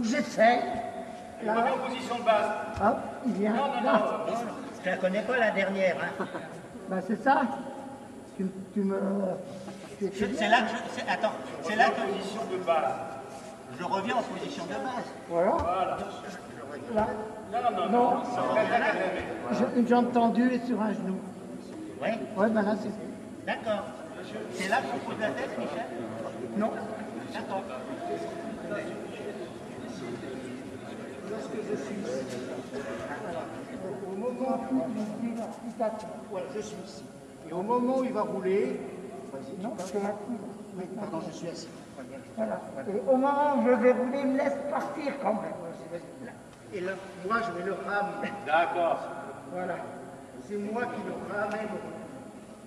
j'essaye. Il revient en position de base. Hop, il vient. Non, non, là. non. Je la connais pas la dernière. Hein. Bah c'est ça. Tu me... C'est là que je... Attends, c'est là que Position de base. je reviens en position de base. Voilà. Voilà. Là. Non, non, non. Non. non. Une jambe tendue et sur un genou. Oui, Ouais, ben là c'est... d'accord. C'est là qu'on pose la tête, Michel? Non. D'accord. Lorsque je suis ici, au moment où il t'attend, Voilà, je suis ici. Et au moment où il va rouler, non, c'est là. oui, pardon, je suis assis. Voilà. Et au moment où je vais rouler, il me laisse partir quand même. Et là, moi, je vais le ramener. D'accord. Voilà. C'est moi qui le ramène.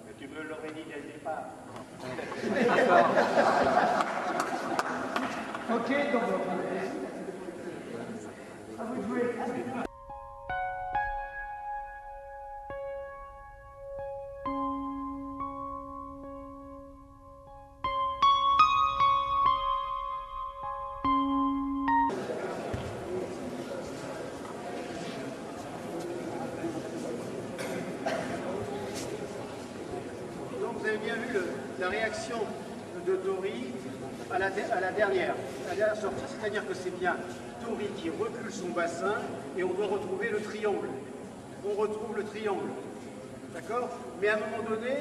Mais tu me l'aurais dit dès le départ. Ok, donc... À vous de jouer. Donc, vous avez bien vu la réaction de Dory à la dernière sortie, c'est-à-dire que c'est bien Dory qui recule son bassin et on doit retrouver le triangle. On retrouve le triangle. D'accord? Mais à un moment donné,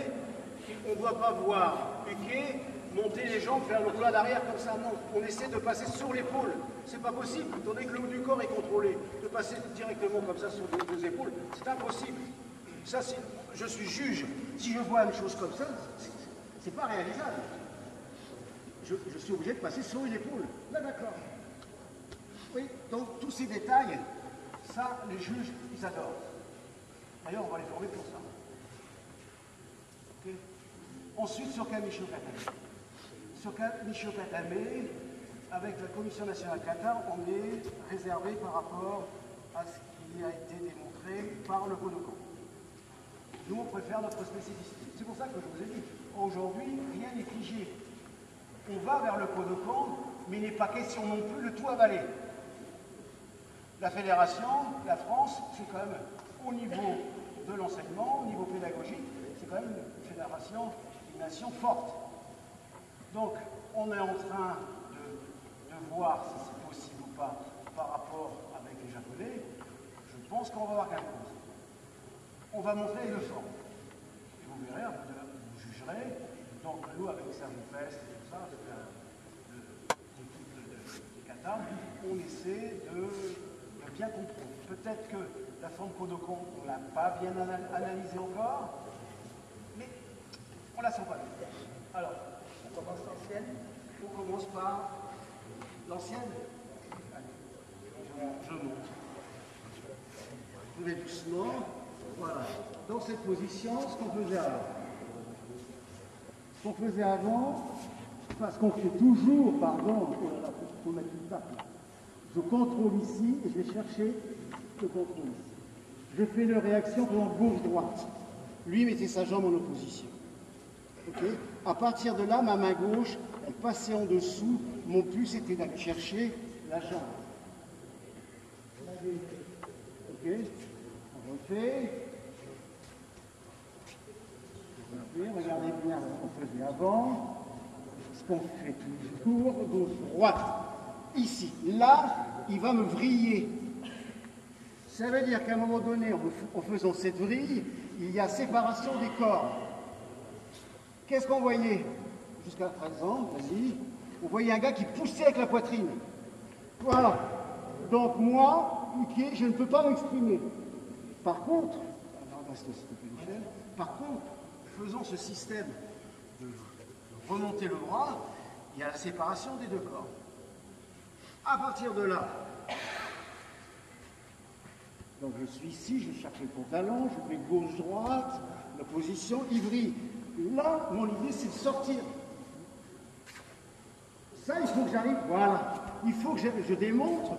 on ne doit pas voir Huguet monter les jambes, faire le plat d'arrière comme ça. Non, on essaie de passer sur l'épaule. C'est pas possible, étant donné que le haut du corps est contrôlé. De passer directement comme ça sur les épaules, c'est impossible. Ça, je suis juge. Si je vois une chose comme ça, c'est pas réalisable. Je suis obligé de passer sur une épaule. Là, d'accord. Oui, donc tous ces détails, ça, les juges, ils adorent. D'ailleurs, on va les former pour ça. Okay. Ensuite, sur Camicho Catamé. Sur Camicho Catamé, avec la Commission nationale Qatar, on est réservé par rapport à ce qui a été démontré par le Kodokan. Nous, on préfère notre spécificité. C'est pour ça que je vous ai dit, aujourd'hui, rien n'est figé. On va vers le Kodokan, mais il n'est pas question non plus de tout avaler. La fédération, la France, c'est quand même au niveau de l'enseignement, au niveau pédagogique, c'est quand même une fédération, une nation forte. Donc, on est en train de voir si c'est possible ou pas par rapport avec les Japonais. Je pense qu'on va voir quelque chose. On va montrer le fond. Et vous verrez, vous jugerez. Donc, nous, avec Sergio Fest et tout ça, avec l'équipe de Qatar, on essaie de bien comprendre. Peut-être que la forme Kodokan, on ne l'a pas bien analysée encore, mais on ne la sent pas bien. Alors, on commence l'ancienne. On commence par l'ancienne. Allez, je monte. Je vais doucement. Voilà. Dans cette position, ce qu'on faisait avant. Ce qu'on faisait avant, parce qu'on fait toujours, pardon, faut mettre une tape là. Je contrôle ici et je vais chercher le contrôle ici. Je fais une réaction pendant gauche-droite. Lui mettait sa jambe en opposition. Okay. À partir de là, ma main gauche, elle passait en dessous. Mon but, c'était d'aller chercher la jambe. Ok. On refait. Regardez bien ce qu'on faisait avant. Ce qu'on fait toujours, gauche-droite. Ici. Là, il va me vriller. Ça veut dire qu'à un moment donné, en faisant cette vrille, il y a séparation des corps. Qu'est-ce qu'on voyait jusqu'à présent? Vas-y. On voyait un gars qui poussait avec la poitrine. Voilà. Donc moi, okay, je ne peux pas m'exprimer. Par contre, faisant ce système de remonter le bras, il y a la séparation des deux corps. À partir de là, donc je suis ici, je cherche le pantalon, je fais gauche-droite, la position, ivry. Là, mon idée, c'est de sortir. Ça, il faut que j'arrive, voilà. Il faut que je démontre,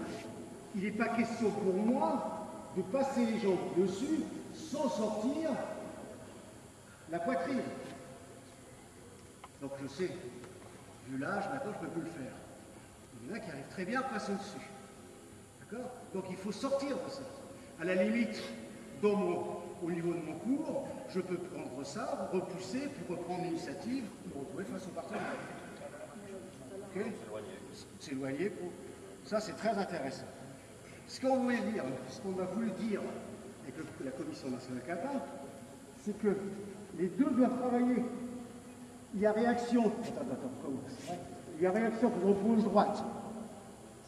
il n'est pas question pour moi de passer les jambes dessus sans sortir la poitrine. Donc je sais, vu l'âge, maintenant je ne peux plus le faire. Il y en a qui arrivent très bien à passer au-dessus. D'accord? Donc il faut sortir de ça. À la limite, au niveau de mon cours, je peux prendre ça, repousser, puis reprendre l'initiative, me retrouver face au partenaire. Okay? S'éloigner. Ça, c'est très intéressant. Ce qu'on voulait dire, ce qu'on a voulu dire avec la Commission nationale Qatar, c'est que les deux doivent travailler. Il y a réaction. Il y a réaction pour repose droite.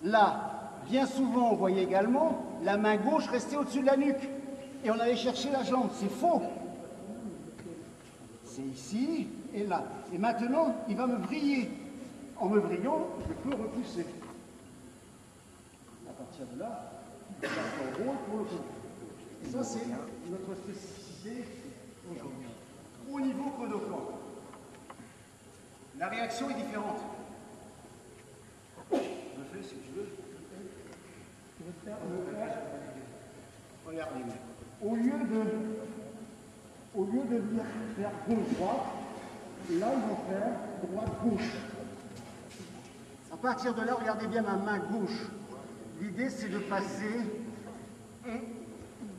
Là, bien souvent, on voyait également la main gauche rester au-dessus de la nuque. Et on allait chercher la jambe. C'est faux. C'est ici et là. Et maintenant, il va me vriller. En me vrillant, je peux repousser. À partir de là, il va faire rôle pour le coup. Et ça, c'est notre spécificité aujourd'hui. Au niveau Kodokan, la réaction est différente. Je le fais si tu veux. Regardez. Au lieu de faire gauche-droite, là, ils vont faire droite-gauche. À partir de là, regardez bien ma main gauche. L'idée, c'est de passer et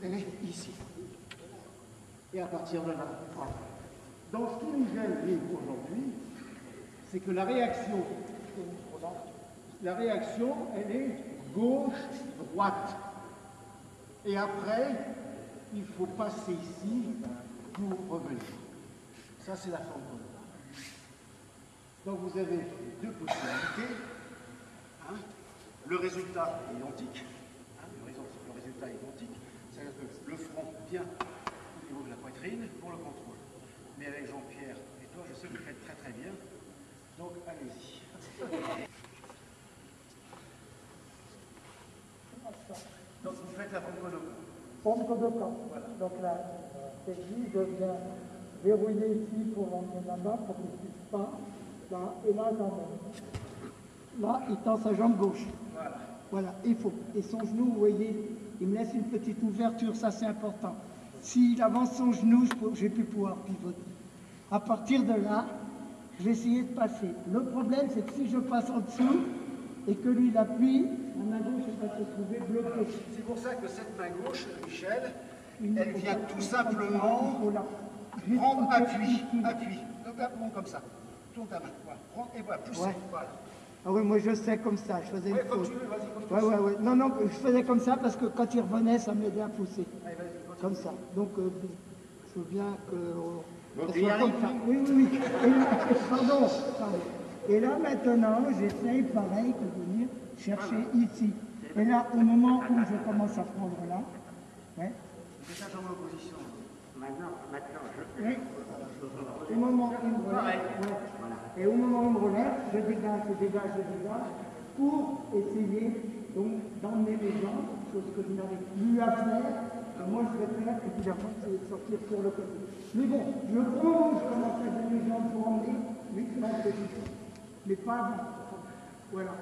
d'aller ici. Et à partir de là, voilà. Donc, ce qui nous gêne aujourd'hui, c'est que la réaction, elle est gauche-droite. Et après, il faut passer ici pour revenir. Ça, c'est la forme. Donc, vous avez deux possibilités. Hein? Le résultat est identique. Hein? Le résultat est identique. C'est-à-dire que le front vient au niveau de la poitrine pour le contrôle. Mais avec Jean-Pierre et toi, je sais que vous faites très très bien. Donc, allez-y. Donc, vous faites la forme Kodokan. Forme Kodokan. Voilà. Donc la technique devient verrouiller ici pour l'emmener là-bas pour qu'il ne puisse pas. Là, et là, là, il tend sa jambe gauche. Voilà. Voilà, il faut. Et son genou, vous voyez, il me laisse une petite ouverture, ça c'est important. S'il avance son genou, je vais plus pouvoir pivoter. À partir de là, je vais essayer de passer. Le problème, c'est que si je passe en dessous et que lui il appuie, ma main gauche va se trouver bloquée. C'est pour ça que cette main gauche, Michel, elle vient tout simplement prendre appui. Donc là, comme ça. Tourne ta main. Voilà. Prends et voilà, pousse. Ouais. Voilà. Ah oui, moi je sais comme ça, je faisais une Comme faute. tu veux, vas-y, comme tu veux. Ouais. Non, je faisais comme ça parce que quand il revenait, ça m'aidait à pousser. Allez, vas-y, Comme ça. Donc, je veux bien que... Donc, ça soit comme ça. Oui. Et là, pardon. Et là, maintenant, j'essaye, pareil, de venir chercher ici. Et là, au moment où je commence à prendre là, ouais. C'est ça, en opposition. Maintenant, Oui. Au moment où il me relève, ouais. Et au moment où il me relève, je dégage, pour essayer donc d'emmener les jambes, chose que je n'avais plus à faire. Et moi, je vais faire, évidemment, c'est de sortir sur le côté. Mais bon, je prends, je commence à donner les jambes pour emmener, mais je lance des choses. Mais pas avant. Voilà.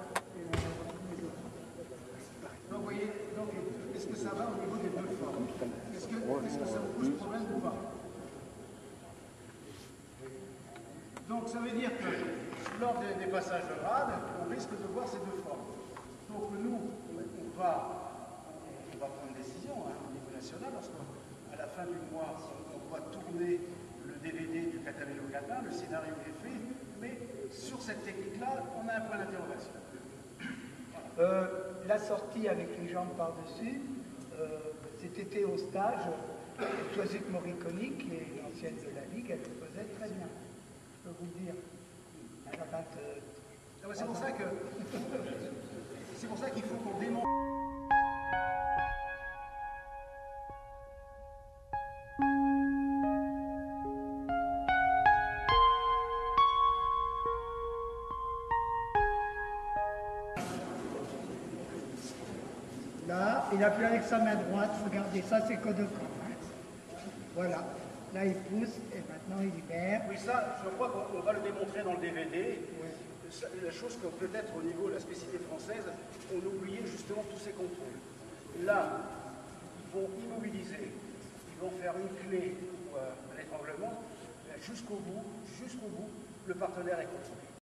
Donc, vous voyez, est-ce que ça va au niveau des deux formes? Est-ce que ça vous pose problème ou pas? Donc, ça veut dire que lors des passages de grade, on risque de voir ces deux formes. Donc, nous, on va prendre une décision au niveau national, lorsqu'à la fin du mois, on va tourner le DVD du Catamelo Qatar, le scénario est fait, mais sur cette technique-là, on a un point d'interrogation. La sortie avec les jambes par-dessus, c'était au stage, Toisette Moriconi, qui est l'ancienne de la Ligue, elle le faisait très bien. Je peux vous dire. Elle a 20, C'est pour ça qu'il faut qu'on démontre. Là, il appuie avec sa main droite, regardez, ça c'est Kodokan. Voilà, là il pousse et maintenant il libère. Oui, ça, je crois qu'on va le démontrer dans le DVD. La chose que peut-être au niveau de la spécificité française, on oubliait justement tous ces contrôles. Là, ils vont immobiliser, ils vont faire une clé ou un étranglement, jusqu'au bout, le partenaire est contrôlé.